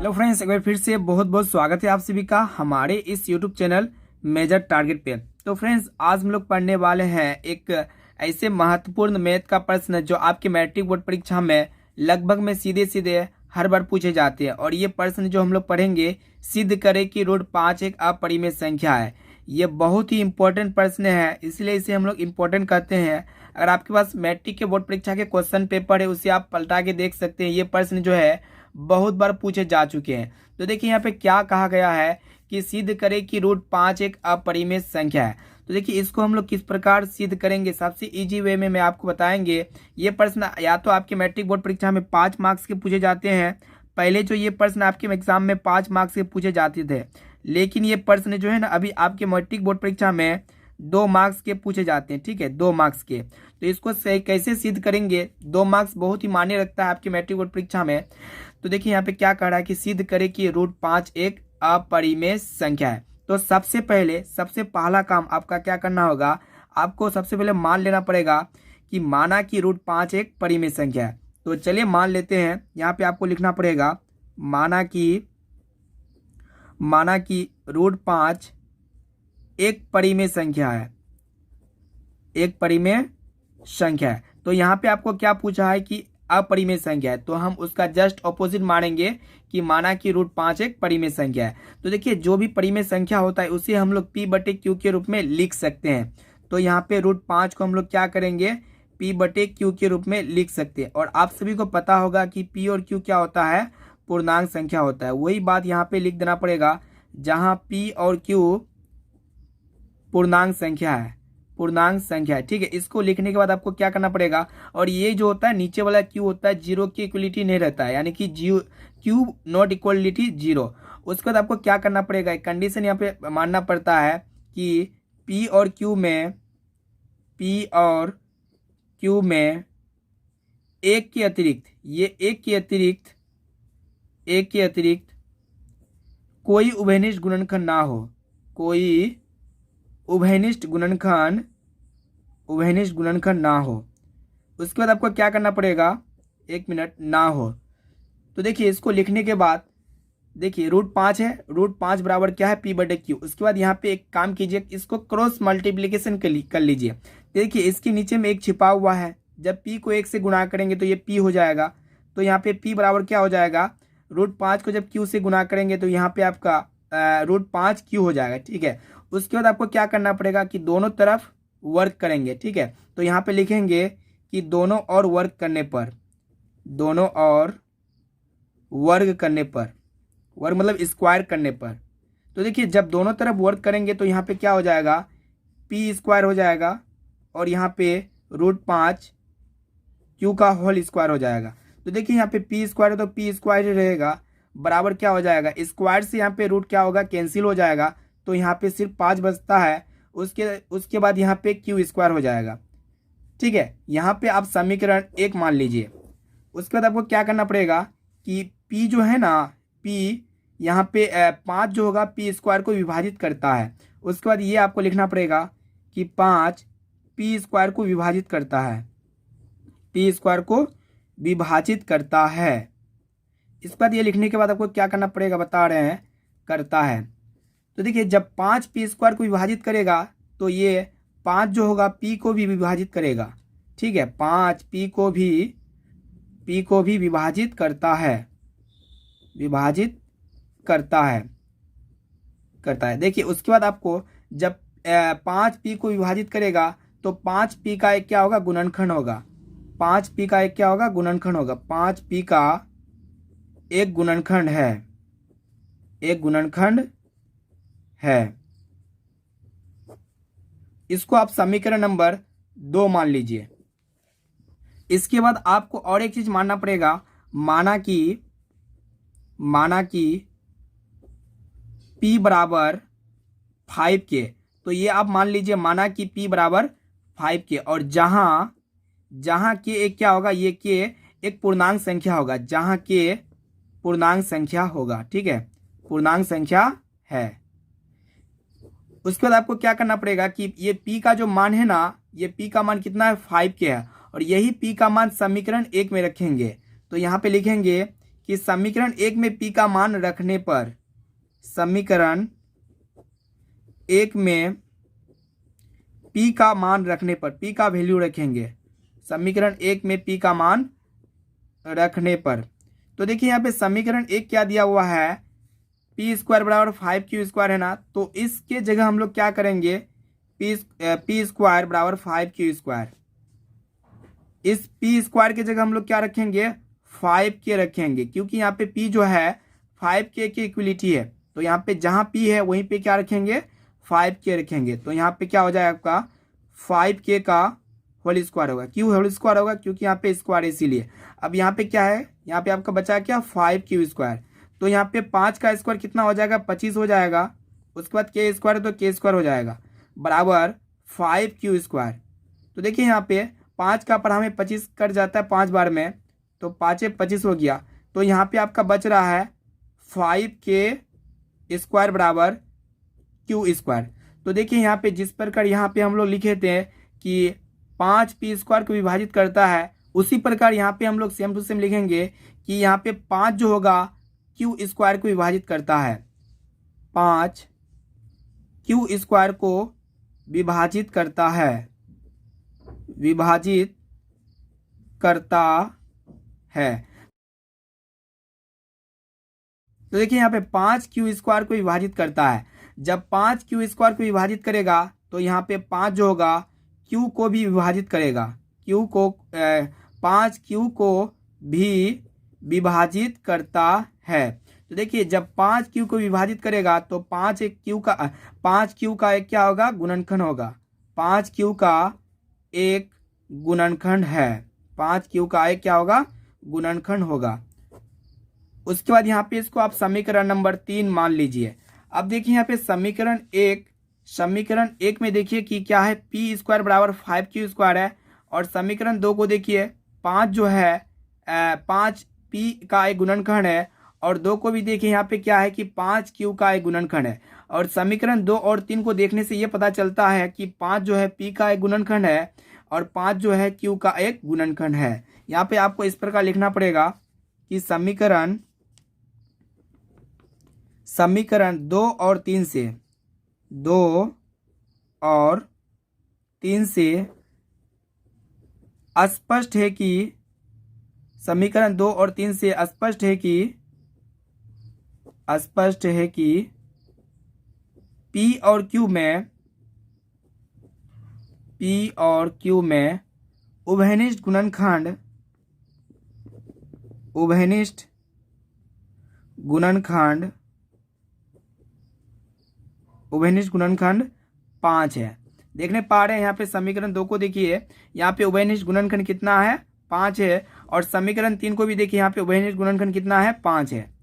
Hello friends, एक बार फिर से बहुत बहुत स्वागत है आप सभी का हमारे इस यूट्यूब चैनल मेजर टारगेट पे। तो फ्रेंड्स, आज हम लोग पढ़ने वाले हैं एक ऐसे महत्वपूर्ण मैथ का प्रश्न जो आपके मैट्रिक बोर्ड परीक्षा में लगभग में सीधे सीधे हर बार पूछे जाते हैं। और ये प्रश्न जो हम लोग पढ़ेंगे, सिद्ध करें कि रूट 5 एक अपरिमेय संख्या है। ये बहुत ही इंपॉर्टेंट प्रश्न है, इसलिए इसे हम लोग इम्पोर्टेंट कहते हैं। अगर आपके पास मैट्रिक के बोर्ड परीक्षा के क्वेश्चन पेपर है, उसे आप पलटा के देख सकते हैं। ये प्रश्न जो है बहुत बार पूछे जा चुके हैं। तो देखिए यहाँ पे क्या कहा गया है कि सिद्ध करें कि रूट 5 एक अपरिमेय संख्या है। तो देखिए इसको हम लोग किस प्रकार सिद्ध करेंगे, सबसे इजी वे में मैं आपको बताएंगे। ये प्रश्न या तो आपके मैट्रिक बोर्ड परीक्षा में 5 मार्क्स के पूछे जाते हैं। पहले जो ये प्रश्न आपके एग्जाम में 5 मार्क्स के पूछे जाते थे, लेकिन ये प्रश्न जो है ना अभी आपके मैट्रिक बोर्ड परीक्षा में 2 मार्क्स के पूछे जाते हैं। ठीक है, 2 मार्क्स के। तो इसको कैसे सिद्ध करेंगे, 2 मार्क्स बहुत ही मायने रखता है आपके मैट्रिक बोर्ड परीक्षा में। तो देखिए यहाँ पे क्या कह रहा है कि सिद्ध करें कि रूट 5 एक अपरिमेय संख्या है। तो सबसे पहला काम आपका क्या करना होगा, आपको सबसे पहले मान लेना पड़ेगा कि माना कि रूट 5 एक परिमेय संख्या है। तो चलिए मान लेते हैं। यहाँ पे आपको लिखना पड़ेगा माना कि रूट 5 एक परिमेय संख्या है, एक परिमेय संख्या है। तो यहाँ पे आपको क्या पूछा है कि अपरिमेय संख्या है, तो हम उसका जस्ट ऑपोजिट मानेंगे कि माना कि रूट 5 एक परिमेय संख्या है। तो देखिए जो भी परिमेय संख्या होता है उसे हम लोग P/Q के रूप में लिख सकते हैं। तो यहाँ पे रूट 5 को हम लोग क्या करेंगे, P/Q के रूप में लिख सकते हैं। और आप सभी को पता होगा कि P और Q क्या होता है, पूर्णांक संख्या होता है। वही बात यहाँ पे लिख देना पड़ेगा, जहाँ P और Q पूर्णांक संख्या है, पूर्णांक संख्या है। ठीक है, इसको लिखने के बाद आपको क्या करना पड़ेगा, और ये जो होता है नीचे वाला क्यू होता है, जीरो की इक्वलिटी नहीं रहता है, यानी कि क्यू नॉट इक्वलिटी जीरो। उसके बाद आपको क्या करना पड़ेगा, एक कंडीशन यहाँ पे मानना पड़ता है कि पी और क्यू में एक के अतिरिक्त, ये एक के अतिरिक्त कोई उभयनिष्ठ गुणनखंड ना हो, कोई उभयनिष्ठ गुणनखंड ना हो। उसके बाद आपको क्या करना पड़ेगा, एक मिनट, ना हो। तो देखिए इसको लिखने के बाद देखिए रूट 5 है, रूट 5 बराबर क्या है, P/Q। उसके बाद यहाँ पे एक काम कीजिए, इसको क्रॉस मल्टीप्लीकेशन कर लीजिए। देखिए इसके नीचे में एक छिपा हुआ है, जब P को 1 से गुणा करेंगे तो ये P हो जाएगा। तो यहाँ पे P बराबर क्या हो जाएगा, रूट 5 को जब Q से गुणा करेंगे तो यहाँ पे आपका रूट 5 Q हो जाएगा। ठीक है, उसके बाद आपको क्या करना पड़ेगा कि दोनों तरफ वर्क करेंगे। ठीक है, तो यहाँ पे लिखेंगे कि दोनों और वर्ग करने पर, वर्ग मतलब स्क्वायर करने पर। तो देखिए जब दोनों तरफ वर्क करेंगे तो यहाँ पे क्या हो जाएगा, P² हो जाएगा, और यहाँ पे रूट 5 Q का होल स्क्वायर हो जाएगा। तो देखिए यहाँ पे P² है तो P² ही रहेगा, बराबर क्या हो जाएगा, स्क्वायर से यहाँ पे रूट क्या होगा, कैंसिल हो जाएगा। तो यहाँ पे सिर्फ 5 बचता है। उसके बाद यहाँ पे Q² हो जाएगा। ठीक है, यहाँ पे आप समीकरण 1 मान लीजिए। उसके बाद आपको क्या करना पड़ेगा कि P जो है ना, P यहाँ पे 5 जो होगा P² को विभाजित करता है। उसके बाद ये आपको लिखना पड़ेगा कि 5 P² को विभाजित करता है, P² को विभाजित करता है। इसके बाद ये लिखने के बाद आपको क्या करना पड़ेगा, बता रहे हैं, करता है। तो देखिए जब 5 P² को विभाजित करेगा तो ये 5 जो होगा P को भी विभाजित करेगा। ठीक है, 5 P को भी विभाजित करता है। देखिए उसके बाद आपको जब 5 P को विभाजित करेगा तो 5 P का एक क्या होगा, गुणनखंड होगा। 5 P का एक क्या होगा, गुणनखंड होगा। 5 P का एक गुणनखंड है, इसको आप समीकरण नंबर 2 मान लीजिए। इसके बाद आपको और एक चीज मानना पड़ेगा, माना कि P बराबर 5 के। तो ये आप मान लीजिए, माना कि P बराबर 5 के, और जहां के एक क्या होगा, ये के एक पूर्णांक संख्या होगा, जहां के पूर्णांक संख्या होगा। ठीक है, पूर्णांक संख्या है। उसके बाद आपको क्या करना पड़ेगा कि ये P का जो मान है ना, ये P का मान कितना है, 5 के है, और यही P का मान समीकरण 1 में रखेंगे। तो यहाँ पे लिखेंगे कि समीकरण 1 में p का मान रखने पर, समीकरण 1 में p का मान रखने पर, p का वैल्यू रखेंगे समीकरण 1 में p का मान रखने पर। तो देखिए यहाँ पे समीकरण 1 क्या दिया हुआ है, पी स्क्वायर बराबर 5q स्क्वायर है ना, तो इसके जगह हम लोग क्या करेंगे, पी स्क्वायर बराबर 5q स्क्वायर, इस पी स्क्वायर की जगह हम लोग क्या रखेंगे, 5k रखेंगे, क्योंकि यहाँ पे p जो है 5k की इक्वलिटी है। तो यहाँ पे जहाँ p है वहीं पे क्या रखेंगे, 5k रखेंगे। तो यहाँ पे क्या हो जाएगा आपका 5k का होल स्क्वायर होगा। क्यों होल स्क्वायर होगा, क्योंकि यहाँ पे स्क्वायर है इसीलिए। अब यहाँ पे क्या है, यहाँ पे आपका बचा क्या, 5q स्क्वायर। तो यहाँ पे 5 का स्क्वायर कितना हो जाएगा, 25 हो जाएगा। उसके बाद k स्क्वायर है तो k स्क्वायर हो जाएगा बराबर 5q स्क्वायर। तो देखिए यहाँ पे 5 का पर हमें 25 कट जाता है 5 बार में, तो 5 25 हो गया। तो यहाँ पे आपका बच रहा है 5k स्क्वायर बराबर q स्क्वायर। तो देखिए यहाँ पे जिस प्रकार यहाँ पे हम लोग लिखे थे कि 5p स्क्वायर को विभाजित करता है, उसी प्रकार यहाँ पे हम लोग सेम टू सेम लिखेंगे कि यहाँ पे 5 जो होगा q स्क्वायर को विभाजित करता है, 5 q स्क्वायर को विभाजित करता है, विभाजित करता है। तो देखिए यहाँ पे 5q स्क्वायर को विभाजित करता है। जब 5q स्क्वायर को विभाजित करेगा तो यहाँ पे 5 जो होगा q को भी विभाजित करेगा, q को 5q को भी विभाजित करता है। तो देखिए जब 5q को विभाजित करेगा तो 5q का एक क्या होगा, गुणनखंड होगा। 5q का एक गुणनखंड है, 5q का एक क्या होगा, गुणनखंड होगा। उसके बाद यहाँ पे इसको आप समीकरण नंबर 3 मान लीजिए। अब देखिए यहाँ पे समीकरण एक में देखिए कि क्या है, पी स्क्वायर बराबर 5q स्क्वायर है। और समीकरण 2 को देखिए 5 जो है 5p का एक गुणनखंड है, और 2 को भी देखिए यहाँ पे क्या है कि 5q का एक गुणनखंड है। और समीकरण 2 और 3 को देखने से ये पता चलता है कि 5 जो है p का एक गुणनखंड है और 5 जो है q का एक गुणनखंड है। यहाँ पे आपको इस प्रकार लिखना पड़ेगा कि समीकरण 2 और 3 से, 2 और 3 से स्पष्ट है कि, समीकरण 2 और 3 से स्पष्ट है कि P और Q में उभयनिष्ठ गुणनखंड 5 है। देखने पा रहे हैं यहाँ पे समीकरण 2 को देखिए, यहाँ पे उभयनिष्ठ गुणनखंड कितना है, 5 है। और समीकरण 3 को भी देखिए, यहाँ पे उभयनिष्ठ गुणनखंड कितना है, 5 है।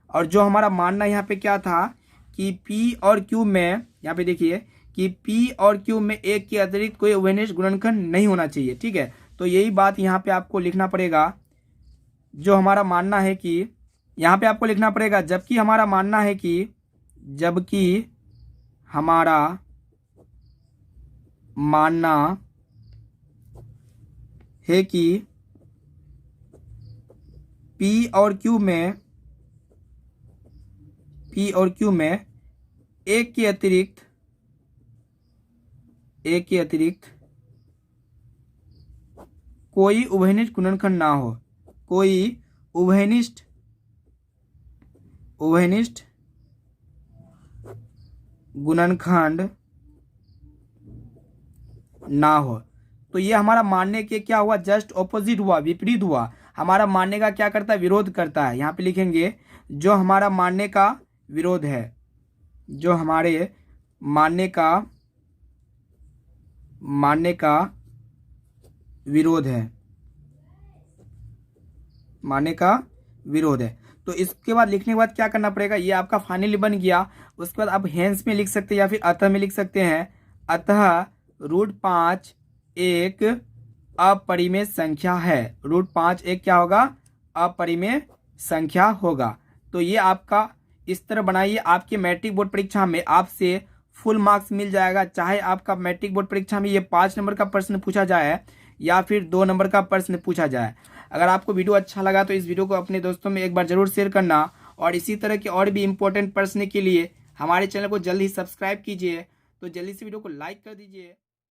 और जो हमारा मानना यहाँ पे क्या था कि P और Q में, यहाँ पे देखिए कि P और Q में एक के अतिरिक्त कोई उभयनिष्ठ गुणनखंड नहीं होना चाहिए, ठीक है। तो यही बात यहाँ पे आपको लिखना पड़ेगा, जो हमारा मानना है कि, यहाँ पे आपको लिखना पड़ेगा जबकि हमारा मानना है कि P और Q में एक के अतिरिक्त कोई उभयनिष्ठ गुणनखंड ना हो, कोई उभयनिष्ठ गुणनखंड ना हो। तो ये हमारा मानने के क्या हुआ, जस्ट ऑपोजिट हुआ, विपरीत हुआ। हमारा मानने का क्या करता है, विरोध करता है। यहाँ पे लिखेंगे जो हमारा मानने का विरोध है, जो हमारे मानने का विरोध है। तो इसके बाद लिखने के बाद क्या करना पड़ेगा, ये आपका फाइनली बन गया। उसके बाद आप हेंस में लिख सकते हैं या फिर अतः में लिख सकते हैं। अतः √5 एक अपरिमेय संख्या है। √5 एक क्या होगा, अपरिमेय संख्या होगा। तो ये आपका इस तरह बनाइए, आपके मैट्रिक बोर्ड परीक्षा में आपसे फुल मार्क्स मिल जाएगा। चाहे आपका मैट्रिक बोर्ड परीक्षा में ये 5 नंबर का प्रश्न पूछा जाए या फिर 2 नंबर का प्रश्न पूछा जाए। अगर आपको वीडियो अच्छा लगा तो इस वीडियो को अपने दोस्तों में एक बार जरूर शेयर करना, और इसी तरह के और भी इम्पोर्टेंट प्रश्न के लिए हमारे चैनल को जल्द ही सब्सक्राइब कीजिए। तो जल्दी से वीडियो को लाइक कर दीजिए।